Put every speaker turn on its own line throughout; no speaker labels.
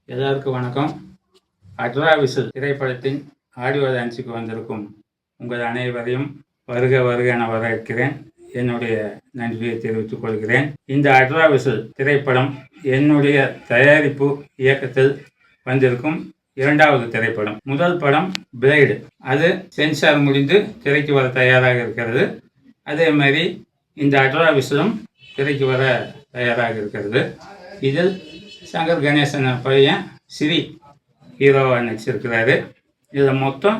எல்லாருக்கும் வணக்கம். அட்ராவிசில் திரைப்படத்தின் ஆடியோ லான்ச்சுக்கு வந்திருக்கும் உங்கள் அனைவரையும் வருக வருக என வரவேற்கிறேன். என்னுடைய நன்றியை தெரிவித்துக் கொள்கிறேன். இந்த அட்ராவிசில் திரைப்படம் என்னுடைய தயாரிப்பு இயக்கத்தில் வந்திருக்கும் இரண்டாவது திரைப்படம். முதல் படம் பிளேடு, அது சென்சார் முடிந்து திரைக்கு வர தயாராக இருக்கிறது. அதே மாதிரி இந்த அட்ராவிசிலும் திரைக்கு வர தயாராக இருக்கிறது. இதில் சங்கர் கணேசன் பையன் ஸ்ரீ ஹீரோவாக நடிச்சிருக்கிறாரு. இதில் மொத்தம்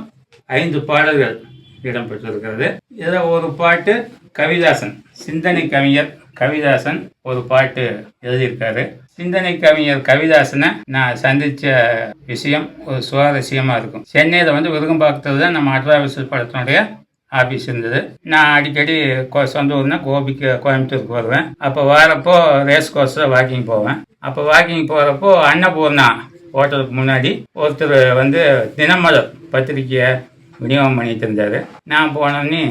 5 பாடல்கள் இடம்பெற்றிருக்கிறது. இதில் ஒரு பாட்டு கவிதாசன், சிந்தனை கவிஞர் கவிதாசன் ஒரு பாட்டு எழுதியிருக்காரு. சிந்தனை கவிஞர் கவிதாசனை நான் சந்தித்த விஷயம் ஒரு சுவாரஸ்யமாக இருக்கும். சென்னையில் விருகம்பாக்கத்தில் தான் நம்ம அட்ராவிசில் படத்தினுடைய ஆஃபீஸ் இருந்தது. நான் அடிக்கடி சொந்த ஊர்னா கோபிக்கு கோயம்புத்தூருக்கு வருவேன். அப்போ வரப்போ ரேஸ் கோர்ஸில் வாக்கிங் போவேன். அப்போ வாக்கிங் போகிறப்போ அன்னபூர்ணா ஹோட்டலுக்கு முன்னாடி ஒருத்தர் தினமலர் பத்திரிக்கையை விநியோகம் பண்ணிட்டு இருந்தார். நான் போனோடனே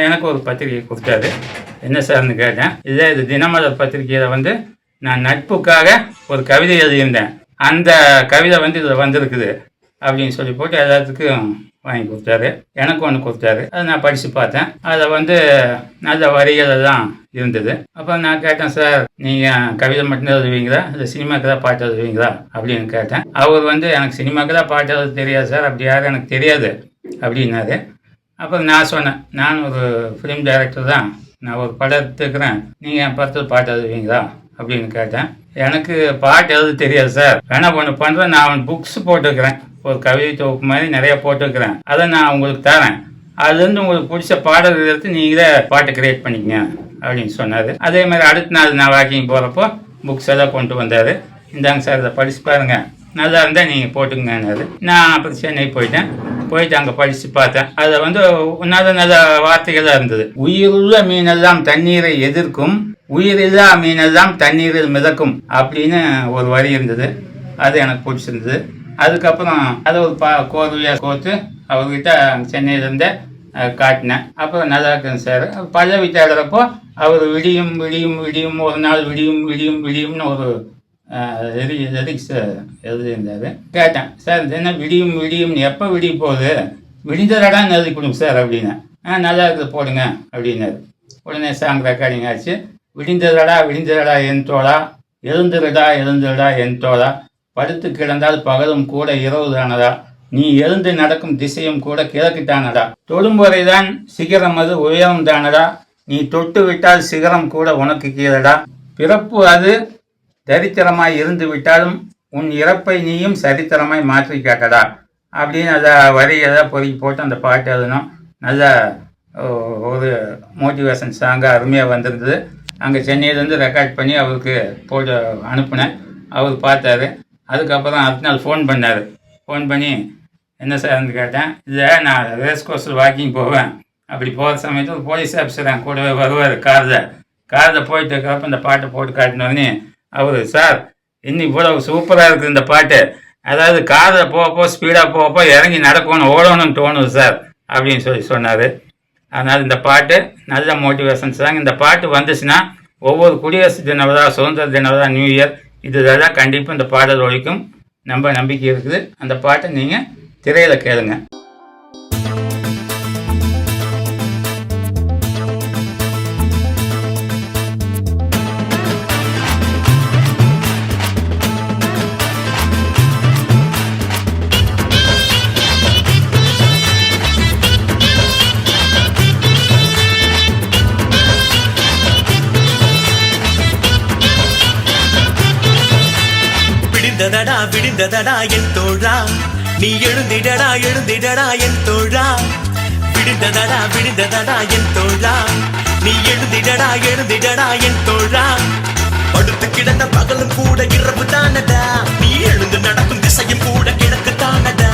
எனக்கு ஒரு பத்திரிக்கை கொடுத்தாரு. என்ன சார்னு கேட்டேன். இது தினமலர் பத்திரிக்கையில் நான் நட்புக்காக ஒரு கவிதை எழுதியிருந்தேன், அந்த கவிதை இதில் வந்திருக்குது அப்படின்னு சொல்லி போட்டு எல்லாத்துக்கும் வாங்கி கொடுத்தாரு. எனக்கு ஒன்று கொடுத்தாரு. அதை நான் படித்து பார்த்தேன். அதில் நல்ல வரிகள் தான் இருந்தது. அப்போ நான் கேட்டேன், சார் நீங்கள் கவிதை மட்டும் எழுதுவீங்களா, இல்லை சினிமாக்கு தான் பாட்டு எழுதுவீங்களா அப்படின்னு கேட்டேன். அவர் எனக்கு சினிமாக்கு தான் பாட்டு எழுத தெரியாது சார், அப்படி யாரும் எனக்கு தெரியாது அப்படின்னாரு. அப்புறம் நான் சொன்னேன், நான் ஒரு ஃபிலிம் டைரக்டர் தான், நான் ஒரு படம் எடுத்துக்கிறேன், நீங்கள் என் படத்தில் பாட்டு எழுதுவீங்களா அப்படின்னு கேட்டேன். எனக்கு பாட்டு எழுத தெரியாது சார், வேணா ஒன்று பண்ணுறேன், நான் புக்ஸ் போட்டுக்கிறேன், ஒரு கவிதை தொகுப்பு மாதிரி நிறைய போட்டுக்கிறேன், அதை நான் உங்களுக்கு தரேன், அதுலேருந்து உங்களுக்கு பிடிச்ச பாடல்கள் எடுத்து நீங்களே பாட்டை கிரியேட் பண்ணிக்கங்க அப்படின்னு சொன்னார். அதே மாதிரி அடுத்த நாள் நான் வாக்கிங் போகிறப்போ புக்ஸ் எல்லாம் கொண்டு வந்தார். இந்தாங்க சார், இதை படித்து பாருங்கள், நல்லா இருந்தால் நீங்கள் போட்டுங்கன்னாரு. நான் அப்புறம் சென்னை போயிட்டு அங்கே படித்து பார்த்தேன். அதில் நல்ல வார்த்தைகளாக இருந்தது. உயிருள்ள மீனெல்லாம் தண்ணீரை எதிர்க்கும், உயிரில்லா மீனெல்லாம் தண்ணீரில் மிதக்கும் அப்படின்னு ஒரு வரி இருந்தது. அது எனக்கு பிடிச்சிருந்தது. அதுக்கப்புறம் அதை ஒரு கோர்வையாக கோர்த்து அவர்கிட்ட சென்னையிலேருந்தே காட்டினேன். அப்புறம் நல்லா இருக்குங்க சார். பல்லவி தேடுறப்போ அவர் விடியும் விடியும் விடியும் ஒரு நாள் விடியும் விடியும் விடியும்னு ஒரு லிரிக்ஸ் எழுதியிருந்தார். கேட்டேன், சார் இது என்ன விடியும் விடியும்னு, எப்போ விடிய போகுது, விடிந்ததாடான்னு எழுதி கொடுங்க சார் அப்படின்னு. நல்லா இருக்குது போடுங்க அப்படின்னாரு. உடனே சாங் ரெக்கார்டிங் ஆச்சு. விடிந்ததடா விடிந்ததடா என் தோழா, எழுந்துருடா எழுந்துருடா என் தோழா, படுத்து கிடந்தால் பகலும் கூட இரவு தானடா, நீ எழுந்து நடக்கும் திசையும் கூட கிழக்கு தானடா, தொடும்புறைதான் சிகரம் அது உயரம் தானடா, நீ தொட்டு விட்டால் சிகரம் கூட உனக்கு கீழடா, பிறப்பு அது தரித்திரமாய் இருந்து விட்டாலும் உன் இறப்பை நீயும் சரித்திரமாய் மாற்றி காட்டடா அப்படின்னு அதை வரிகளை பொறுக்கி போட்டு அந்த பாட்டு எழுதணும். நல்ல ஒரு மோட்டிவேஷன் சாங்காக அருமையாக வந்திருந்தது. அங்கே சென்னையிலேருந்து ரெக்கார்ட் பண்ணி அவருக்கு போட்டு அனுப்புனேன். அவர் பார்த்தாரு. அதுக்கப்புறம் அடுத்த நாள் ஃபோன் பண்ணார். ஃபோன் பண்ணி என்ன சார்னு கேட்டேன். இல்லை, நான் ரேஸ் கோர்ஸில் வாக்கிங் போவேன், அப்படி போகிற சமயத்தில் ஒரு போலீஸ் ஆஃபீஸர் என் கூடவே வருவார் காரில் போயிட்டு இருக்கிறப்ப இந்த பாட்டை போட்டு காட்டினோடனே அவர், சார் இன்னும் இவ்வளவு சூப்பராக இருக்குது இந்த பாட்டு, அதாவது காரில் போகப்போ ஸ்பீடாக போகப்போ இறங்கி நடக்கணும் ஓடணும்னு தோணுது சார் அப்படின்னு சொன்னார். அதனால் இந்த பாட்டு நல்ல மோட்டிவேஷன் சாங். இந்த பாட்டு வந்துச்சுன்னா ஒவ்வொரு குடியரசு தின விழா, சுதந்திர தின விழா, நியூ இயர் இதெல்லாம் கண்டிப்பாக இந்த பாடல் ஒழிக்கும் நம்ம நம்பிக்கை இருக்குது. அந்த பாட்டை நீங்கள் திரையில் கேளுங்க.
விடிந்ததடா என் தோழா, நீ எழுந்திடடா எழுந்திடடா என் தோழா, விடிந்ததடா என் தோழா, நீ எழுந்திடடா எழுந்திடடா என் தோழா, படுத்து கிடந்த பகலும் கூட இரவு தானடா, நீ எழுந்து நடக்கும் திசையும் கூட கிழக்கு தானடா,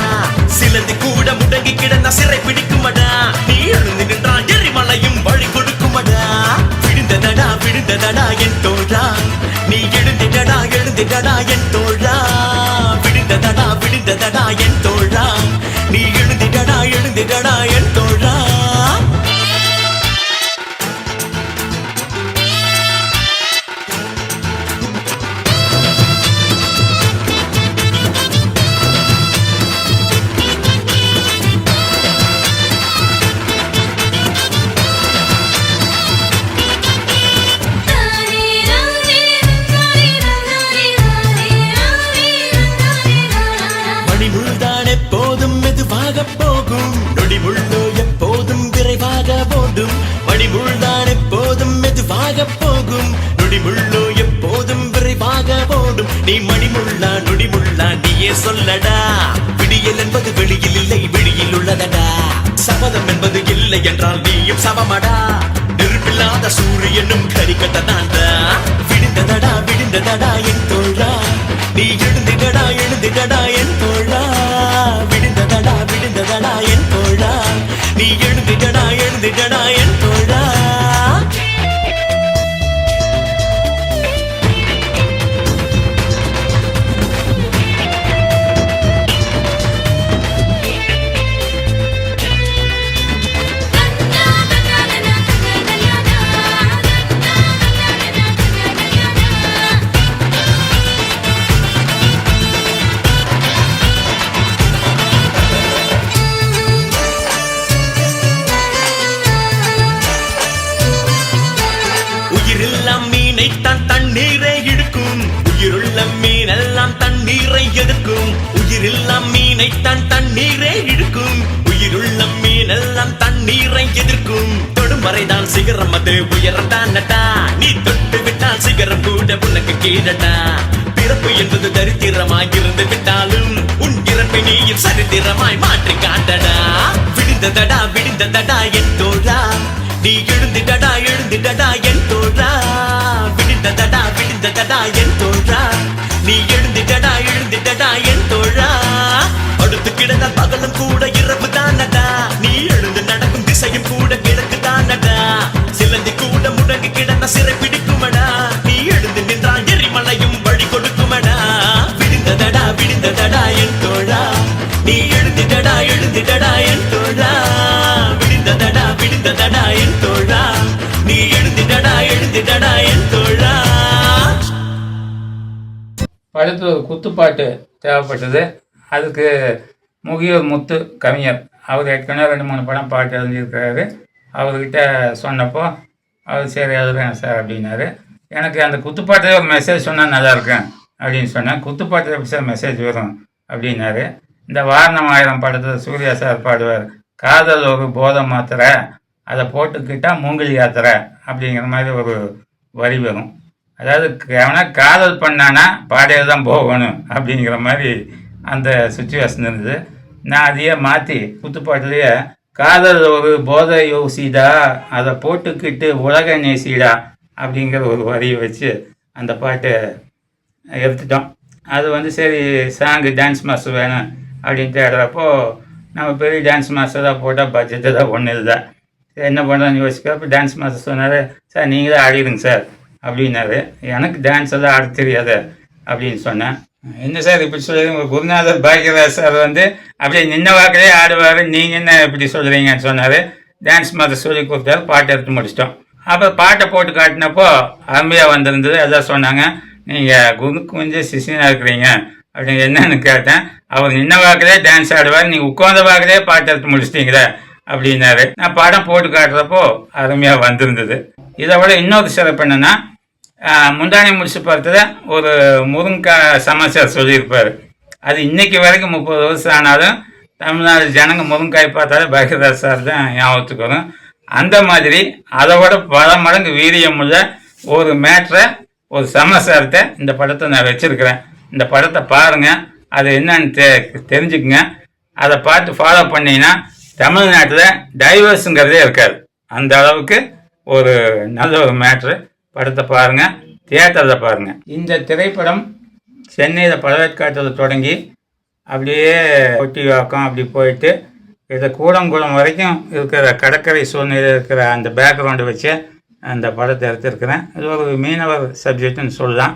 சிலந்தி கூட முடங்கி கிடந்த சிறை பிடிக்குமடா, நீ எழுந்து நின்றால் எரிமலையும் வழி கொடுக்குமடா, விடிந்ததடா என் தோழா, நீ எழுந்திடடா எழுந்திடடா என் தோழா, விடிந்ததடா என் தோழா, நீ எழுந்திடடா எழுந்திடடா என் தோழா. ஓடும் மணிமுள்தான் எப்போதும் மெதுவாக போகும் நொடிமுள்ளோ எப்போதும் விரைவாக ஓடும் நீ மணிமுள்ளா நொடிமுள்ளா நீயே சொல்லடா விடியல் என்பது வெளியில் இல்லை வெளியில் உள்ளதடா சபதம் என்பது இல்லை என்றால் நீயும் சமமடா நெருப்பில்லாத சூரியனும் கரிக்கட்டதாண்டா விடுந்ததடா விடுந்ததடா என் தோழா நீ எழுந்திடடா எழுந்திடடா என் தோழா விடுந்ததடா விடுந்ததடா என் தோழா நீ எழுந்திடடா எழுந்திடடா என் தோழா உயிரெல்லாம் மீனைத்தான் தண்ணீரை இழுக்கும் உயிருள்ள மீனெல்லாம் தண்ணீரை எதிர்க்கும் உயிரெல்லாம் மீனைத்தான் தண்ணீரை இழுக்கும் உயிருள்ள மீனெல்லாம் தண்ணீரை எதிர்க்கும் தொடும் வரைதான் சிகரம் அது உயரத்தானடா நீ தொட்டு விட்டால் சிகரம் கூட உனக்கு கீழடா பிறப்பு என்பது தரித்திரமாய் இருந்து விட்டாலும் உன் இறப்பை நீயும் சரித்திரமாய் மாற்றி காட்டடா விடுந்ததடா விடுந்ததடா என் தோழா நீ எழுந்திடடா எழுந்திடடா என் தோழா விடுந்ததடா விடுந்ததடா என் தோழா நீ எழுந்திடடா எழுந்திடடா என் தோழா அடுத்து கிடந்த பகலும் கூட இரவு தானடா நீ எழுந்து நடக்கும் திசையும் கூட கிழக்கு தானடா சிலந்தி கூட முடங்கி கிடந்த சிறை பிடிக்குமடா நீ எழுந்து நின்றால் எரிமலையும் வழி கொடுக்குமடா விடுந்ததடா விடுந்ததடா என் தோழா நீ எழுந்திடடா எழுந்திடடா என் தோழா விடுந்ததடா விடுந்ததடா என் தோழா நீ எழுந்திடடா எழுந்திடடா என் தோழா
படத்தில் ஒரு குத்துப்பாட்டு தேவைப்பட்டது. அதுக்கு முகியூர் முத்து கவிஞர் அவர் ஏற்கனவே 2-3 படம் பாட்டு எழுதியிருக்கிறாரு. அவர்கிட்ட சொன்னப்போ அவர் சரி எழுதுறேன் சார் அப்படின்னாரு. எனக்கு அந்த குத்துப்பாட்டில் ஒரு மெசேஜ் சொன்னால் நல்லாயிருக்கேன் அப்படின்னு சொன்னேன். குத்துப்பாட்டில் எப்படி சார் மெசேஜ் வரும் அப்படின்னாரு. இந்த வாரணம் ஆயிரம் படத்தில் சூர்யா சார் பாடுவார், காதல் ஒரு போதை மாத்திரை அதை போட்டுக்கிட்டா மூங்கில் யாத்திரை அப்படிங்கிற மாதிரி ஒரு வரி வரும். அதாவது எவனா காதல் பண்ணானா பாடையில் தான் போகணும் அப்படிங்கிற மாதிரி அந்த சுச்சுவேஷன் இருந்தது. நான் அதையே மாற்றி குத்துப்பாட்டிலேயே காதல் ஒரு போதை யோசிடா அதை போட்டுக்கிட்டு உலக நேசிடா அப்படிங்கிற ஒரு வரியை வச்சு அந்த பாட்டை எடுத்துட்டோம். அது சரி சாங்கு டான்ஸ் மாஸ்டர் வேணும் அப்படின்ட்டு ஆடுறப்போ நம்ம பெரிய டான்ஸ் மாஸ்டர் தான் போட்டால் பட்ஜெட்டு தான் ஒன்றும் இல்லை. என்ன பண்ணுறோன்னு யோசிக்கிறப்போ டான்ஸ் மாஸ்டர் சொன்னார், சார் நீங்கள் தான் ஆடிடுங்க சார் அப்படின்னாரு. எனக்கு டான்ஸ் எல்லாம் ஆட தெரியாது அப்படின்னு சொன்னேன். என்ன சார் இப்படி சொல்லுறீங்க, உங்கள் குருநாதர் பாக்யராஜ் சார் அப்படியே நின்ன வாக்கிலே ஆடுவார், நீங்கள் என்ன இப்படி சொல்கிறீங்கன்னு சொன்னார். டான்ஸ் மாஸ்டர் சொல்லி கொடுத்தாரு, பாட்டை எடுத்து முடிச்சிட்டோம். அப்புறம் பாட்டை போட்டு காட்டினப்போ அருமையாக வந்திருந்தது. அதான் சொன்னாங்க, நீங்கள் குருக்கு சிஷியனாக இருக்கிறீங்க அப்படின்னு. என்னன்னு கேட்டேன். அவர் நின்ன வாக்கிலே டான்ஸ் ஆடுவார், நீங்கள் உட்கார்ந்த வாக்கிலே பாட்டை எடுத்து முடிச்சிட்டீங்களே அப்படின்னாரு. நான் படம் போட்டு காட்டுறப்போ அருமையாக வந்திருந்தது. இதை விட இன்னொரு சிறப்பு என்னன்னா, முந்தானி முடிச்சு பார்த்தத ஒரு முருங்கைக்காய் சமாச்சாரம் சொல்லியிருப்பார். அது இன்னைக்கு வரைக்கும் 30 வருஷம் ஆனாலும் தமிழ்நாடு ஜனங்க முருங்காய் பார்த்தாலே பாக்யராஜ் சார் தான் ஞாபகத்துக்கு வரும். அந்த மாதிரி அதை விட பல மடங்கு வீரியமுள்ள ஒரு மேட்ரை, ஒரு சமாச்சாரத்தை இந்த படத்தை நான் வச்சிருக்கிறேன். இந்த படத்தை பாருங்க, அது என்னன்னு தெரிஞ்சுக்குங்க. அதை பார்த்து ஃபாலோ பண்ணீங்கன்னா தமிழ்நாட்டில் டைவர்ஸுங்கிறதே இருக்காது. அந்த அளவுக்கு ஒரு நல்ல ஒரு மேட்ரு. படத்தை பாருங்கள், தியேட்டரில் பாருங்கள். இந்த திரைப்படம் சென்னையில் பழவேற்காட்டில் தொடங்கி அப்படியே கொட்டிவாக்கம் அப்படி போயிட்டு இதை கூடங்குளம் வரைக்கும் இருக்கிற கடற்கரை சூழ்நிலை இருக்கிற அந்த பேக்ரவுண்டை வச்சு அந்த படத்தை எடுத்திருக்கிறேன். இது ஒரு மீனவர் சப்ஜெக்ட்னு சொல்லலாம்.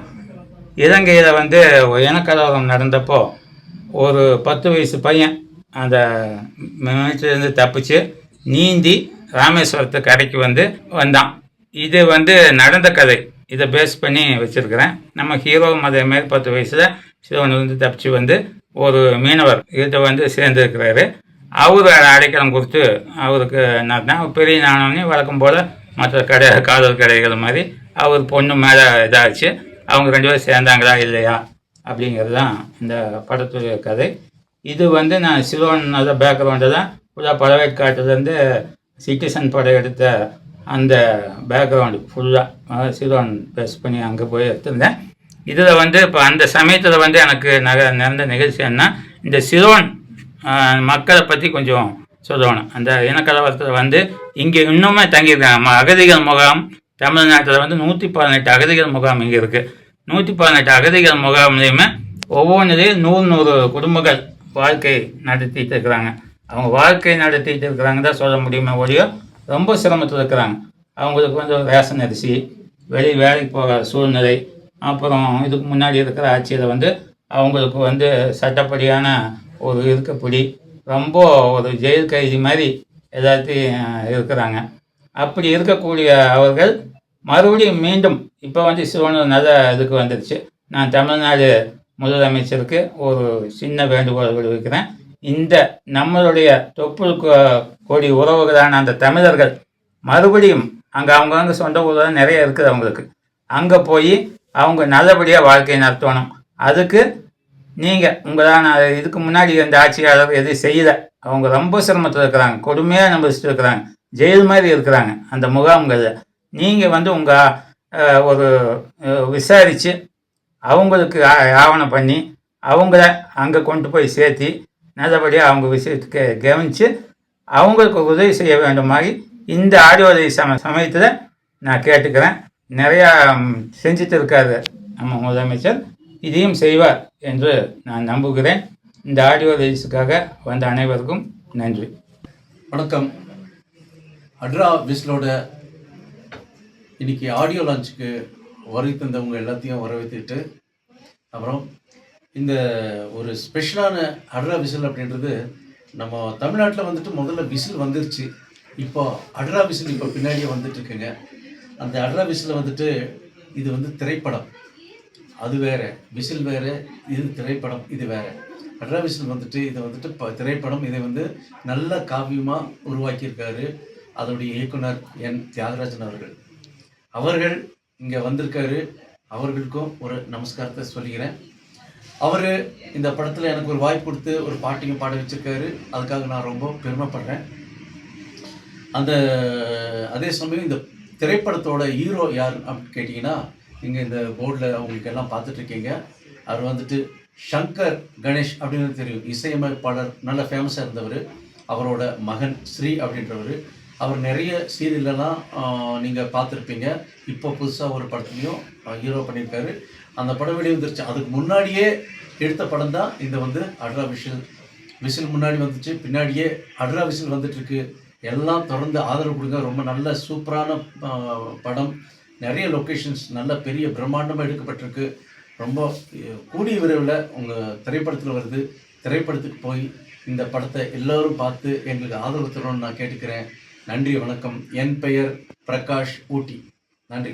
இலங்கையில் இனக்கலவரம் நடந்தப்போ ஒரு 10 வயசு பையன் அந்த மீட்டிலேருந்து தப்பிச்சு நீந்தி ராமேஸ்வரத்து கரைக்கு வந்தான். இது நடந்த கதை. இதை பேஸ் பண்ணி வச்சுருக்கிறேன். நம்ம ஹீரோவும் அதே மாதிரி 10 வயசில் சிவன் தப்பிச்சு ஒரு மீனவர் கிட்ட சேர்ந்துருக்கிறாரு. அவர் அடைக்கலம் கொடுத்து அவருக்கு நான் பெரிய நாணனே வழக்கம் போல் மற்ற காதல் கடைகள் மாதிரி அவர் பொண்ணு மேலே இதாச்சு. அவங்க 2 பேரும் சேர்ந்தாங்களா இல்லையா அப்படிங்கிறது தான் இந்த படத்துடைய கதை. இது நான் சிலோன் பேக்ரவுண்டு தான் ஃபுல்லாக பழவேற்காட்டிலேருந்து சிட்டிசன் படம் எடுத்த அந்த பேக்ரவுண்டு ஃபுல்லாக சிறுவன் பேஸ் பண்ணி அங்கே போய் எடுத்திருந்தேன். இதில் வந்து இப்போ அந்த சமயத்தில் வந்து எனக்கு நடந்த நிகழ்ச்சி என்ன, இந்த சிறுவன் மக்களை பற்றி கொஞ்சம் சொல்லணும். அந்த இனக்கலவரத்தில் வந்து இங்கே இன்னுமே தங்கியிருக்காங்க. அகதிகள் முகாம் தமிழ்நாட்டில் வந்து 118 அகதிகள் முகாம் இங்கே இருக்குது. 118 அகதிகள் முகாம்லேயுமே ஒவ்வொன்றிலையும் 100 குடும்பங்கள் வாழ்க்கை நடத்திட்டு இருக்கிறாங்க. அவங்க வாழ்க்கை நடத்திட்டு இருக்கிறாங்க தான் சொல்ல முடியுமே ஒழிய ரொம்ப சிரமத்தில் இருக்கிறாங்க. அவங்களுக்கு வந்து ரேஷன் அரிசி, வேலைக்கு போகிற சூழ்நிலை, அப்புறம் இதுக்கு முன்னாடி இருக்கிற ஆட்சியில் வந்து அவங்களுக்கு வந்து சட்டப்படியான ஒரு இருக்கப்படி ரொம்ப ஒரு ஜெயில் கைதி மாதிரி எல்லாத்தையும் இருக்கிறாங்க. அப்படி இருக்கக்கூடிய அவர்கள் மறுபடியும் மீண்டும் இப்போ வந்து சிவனூர் நல்ல இதுக்கு வந்துடுச்சு. நான் தமிழ்நாடு முதலமைச்சருக்கு ஒரு சின்ன வேண்டுகோள் விடுவிக்கிறேன். இந்த நம்மளுடைய தொப்புள் கொடி உறவுகளான அந்த தமிழர்கள் மறுபடியும் அங்கே அவங்கவுங்க சொந்த ஊரில் நிறைய இருக்குது அவங்களுக்கு. அங்கே போய் அவங்க நல்லபடியாக வாழ்க்கையை நடத்தணும். அதுக்கு நீங்கள் உங்களான இதுக்கு முன்னாடி இந்த ஆட்சியாளர் எதுவும் செய்யலை. அவங்க ரொம்ப சிரமத்தில் இருக்கிறாங்க, கொடுமையாக நம்பிச்சுட்டு இருக்கிறாங்க, ஜெயில் மாதிரி இருக்கிறாங்க அந்த முகாம்களில். நீங்கள் வந்து உங்கள் ஒரு விசாரித்து அவங்களுக்கு ஆவணம் பண்ணி அவங்கள அங்கே கொண்டு போய் சேர்த்தி நல்லபடியாக அவங்க விஷயத்துக்கு கவனித்து அவங்களுக்கு உதவி செய்ய வேண்டுமாறி இந்த ஆடியோதை சமயத்தில் நான் கேட்டுக்கிறேன். நிறையா செஞ்சுட்டு இருக்காரு நம்ம முதலமைச்சர், இதையும் செய்வார் என்று நான் நம்புகிறேன். இந்த ஆடியோ ரைஸுக்காக வந்த அனைவருக்கும் நன்றி.
வணக்கம். அட்ரா விசிலோட இன்னைக்கு ஆடியோ லான்ச்சுக்கு வருகை தந்தவங்க எல்லாத்தையும் வரவேற்றுட்டு, அப்புறம் இந்த ஒரு ஸ்பெஷலான அட்ரா விசில் அப்படின்றது நம்ம தமிழ்நாட்டில் வந்துட்டு முதல்ல விசில் வந்துருச்சு. இப்போ அட்ரா விசில் இப்போ பின்னாடியே வந்துட்டு இருக்குங்க. அந்த அட்ரா விசில் வந்துட்டு இது வந்து திரைப்படம், அது வேற, விசில் வேற, இது திரைப்படம், இது வேற. அட்ரா விசில் வந்துட்டு இதை வந்துட்டு திரைப்படம், இதை வந்து நல்ல காவியமாக உருவாக்கியிருக்காரு அதோடைய இயக்குனர் என் தியாகராஜன் அவர்கள் இங்கே வந்திருக்காரு. அவர்களுக்கும் ஒரு நமஸ்காரத்தை சொல்லிக்கிறேன். அவர் இந்த படத்தில் எனக்கு ஒரு வாய்ப்பு கொடுத்து ஒரு பாட்டையும் பாட வச்சிருக்காரு. அதுக்காக நான் ரொம்ப பெருமைப்படுறேன். அதே சமயம் இந்த திரைப்படத்தோட ஹீரோ யார் அப்படின்னு கேட்டிங்கன்னா, நீங்கள் இந்த போர்டில் அவங்களுக்கு எல்லாம் பார்த்துட்ருக்கீங்க. அவர் வந்துட்டு சங்கர் கணேஷ் அப்படின்னு தெரியும், இசையமைப்பாளர், நல்ல ஃபேமஸாக இருந்தவர். அவரோட மகன் ஸ்ரீ அப்படின்றவர். அவர் நிறைய சீரியலெல்லாம் நீங்கள் பார்த்துருப்பீங்க. இப்போ புதுசாக ஒரு படத்துலையும் ஹீரோ பண்ணியிருக்காரு. அந்த படம் வெளியே வந்துருச்சு. அதுக்கு முன்னாடியே எடுத்த படம் தான் இந்த வந்து அட்ரா விசில் முன்னாடி வந்துச்சு, பின்னாடியே அட்ரா விசில் வந்துட்டுருக்கு. எல்லாம் தொடர்ந்து ஆதரவு கொடுங்க. ரொம்ப நல்ல சூப்பரான படம், நிறைய லொக்கேஷன்ஸ் நல்ல பெரிய பிரம்மாண்டமாக எடுக்கப்பட்டிருக்கு. ரொம்ப கூடிய விரைவில் உங்கள் திரைப்படத்தில் வருது. திரைப்படத்துக்கு போய் இந்த படத்தை எல்லோரும் பார்த்து எங்களுக்கு ஆதரவு தரணும்னு நான் கேட்டுக்கிறேன். நன்றி, வணக்கம். என் பெயர் பிரகாஷ் ஊட்டி. நன்றி.